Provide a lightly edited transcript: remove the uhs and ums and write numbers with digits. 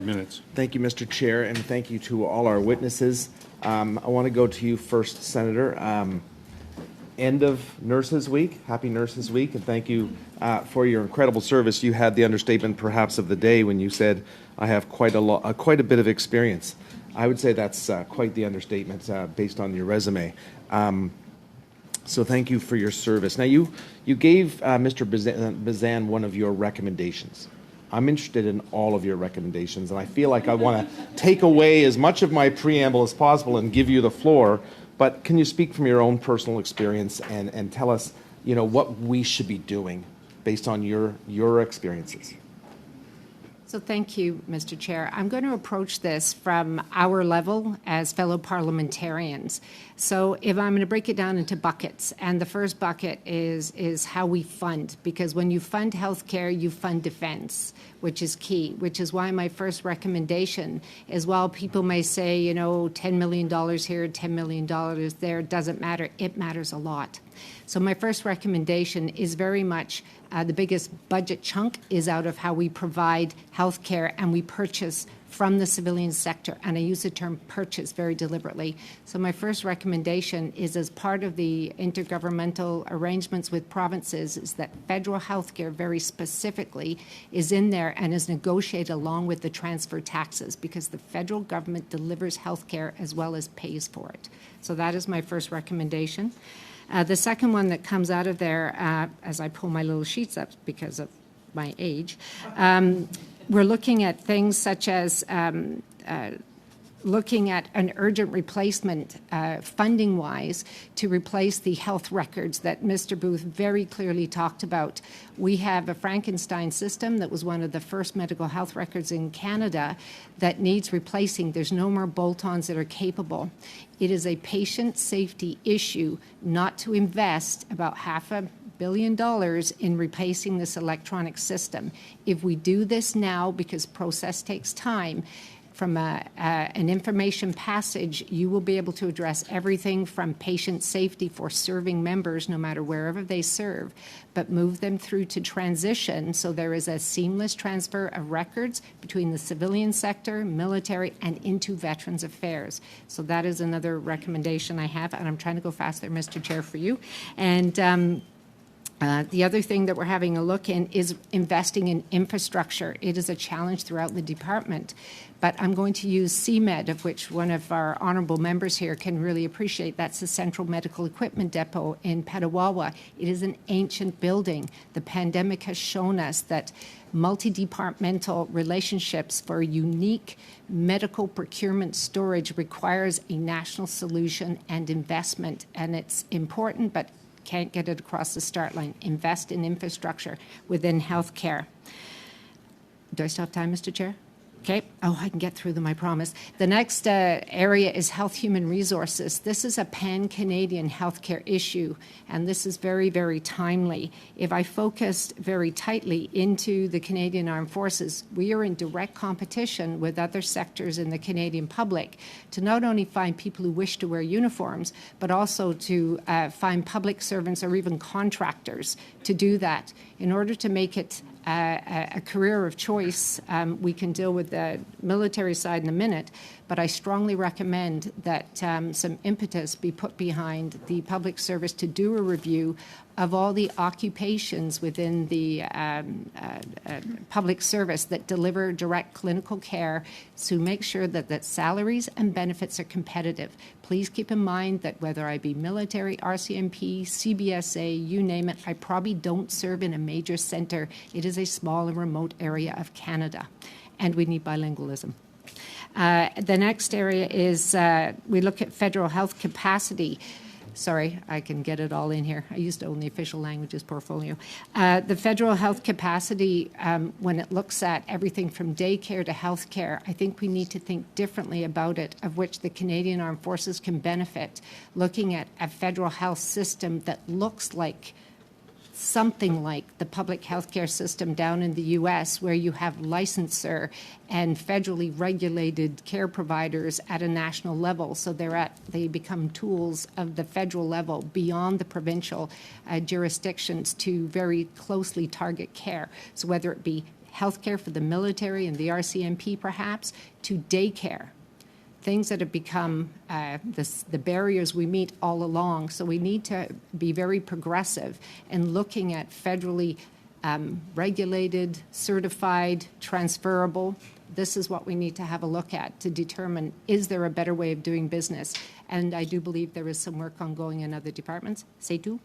Minutes. Thank you, Mr. Chair, and thank you to all our witnesses. I want to go to you first, Senator. End of Nurses Week. Happy Nurses Week, and thank you for your incredible service. You had the understatement, perhaps, of the day when you said, "I have quite a bit of experience." I would say that's quite the understatement based on your resume. So thank you for your service. Now, you gave Mr. Bazan one of your recommendations. I'm interested in all of your recommendations, and I feel like I want to take away as much of my preamble as possible and give you the floor. But can you speak from your own personal experience and tell us, what we should be doing based on your experiences? So thank you, Mr. Chair. I'm going to approach this from our level as fellow parliamentarians. So if I'm going to break it down into buckets, and the first bucket is how we fund, because when you fund healthcare, you fund defense, which is key, which is why my first recommendation is, while people may say, $10 million here, $10 million there, doesn't matter, it matters a lot. So my first recommendation is very much the biggest budget chunk is out of how we provide health care and we purchase from the civilian sector. And I use the term purchase very deliberately. So my first recommendation is, as part of the intergovernmental arrangements with provinces, is that federal health care very specifically is in there and is negotiated along with the transfer taxes, because the federal government delivers health care as well as pays for it. So that is my first recommendation. The second one that comes out of there, as I pull my little sheets up because of my age, we're looking at things such as looking at an urgent replacement funding-wise to replace the health records that Mr. Booth very clearly talked about. We have a Frankenstein system that was one of the first medical health records in Canada that needs replacing. There's no more bolt-ons that are capable. It is a patient safety issue not to invest about $500 million in replacing this electronic system. If we do this now, because process takes time, from an information passage, you will be able to address everything from patient safety for serving members, no matter wherever they serve, but move them through to transition so there is a seamless transfer of records between the civilian sector, military, and into Veterans Affairs. So that is another recommendation I have, and I'm trying to go fast there, Mr. Chair, for you. And the other thing that we're having a look in is investing in infrastructure. It is a challenge throughout the department, but I'm going to use CMED, of which one of our honourable members here can really appreciate. That's the Central Medical Equipment Depot in Petawawa. It is an ancient building. The pandemic has shown us that multi-departmental relationships for unique medical procurement storage requires a national solution and investment, and it's important, but can't get it across the start line. Invest in infrastructure within healthcare. Do I still have time, Mr. Chair? Okay. Oh, I can get through them, I promise. The next area is health human resources. This is a pan-Canadian healthcare issue, and this is very, very timely. If I focused very tightly into the Canadian Armed Forces, we are in direct competition with other sectors in the Canadian public to not only find people who wish to wear uniforms, but also to find public servants or even contractors to do that. In order to make it a career of choice, we can deal with the military side in a minute, but I strongly recommend that some impetus be put behind the public service to do a review of all the occupations within the public service that deliver direct clinical care, to make sure that salaries and benefits are competitive. Please keep in mind that whether I be military, RCMP, CBSA, you name it, I probably don't serve in a major centre. It is a small and remote area of Canada, and we need bilingualism. The next area is we look at federal health capacity. Sorry, I can get it all in here. I used to own the official languages portfolio. The federal health capacity, when it looks at everything from daycare to health care, I think we need to think differently about it, of which the Canadian Armed Forces can benefit, looking at a federal health system that looks like something like the public healthcare system down in the U.S., where you have licensor and federally regulated care providers at a national level. So they become tools of the federal level beyond the provincial jurisdictions to very closely target care. So whether it be healthcare for the military and the RCMP perhaps, to daycare. Things that have become the barriers we meet all along. So we need to be very progressive in looking at federally regulated, certified, transferable. This is what we need to have a look at to determine, is there a better way of doing business? And I do believe there is some work ongoing in other departments. C'est tout.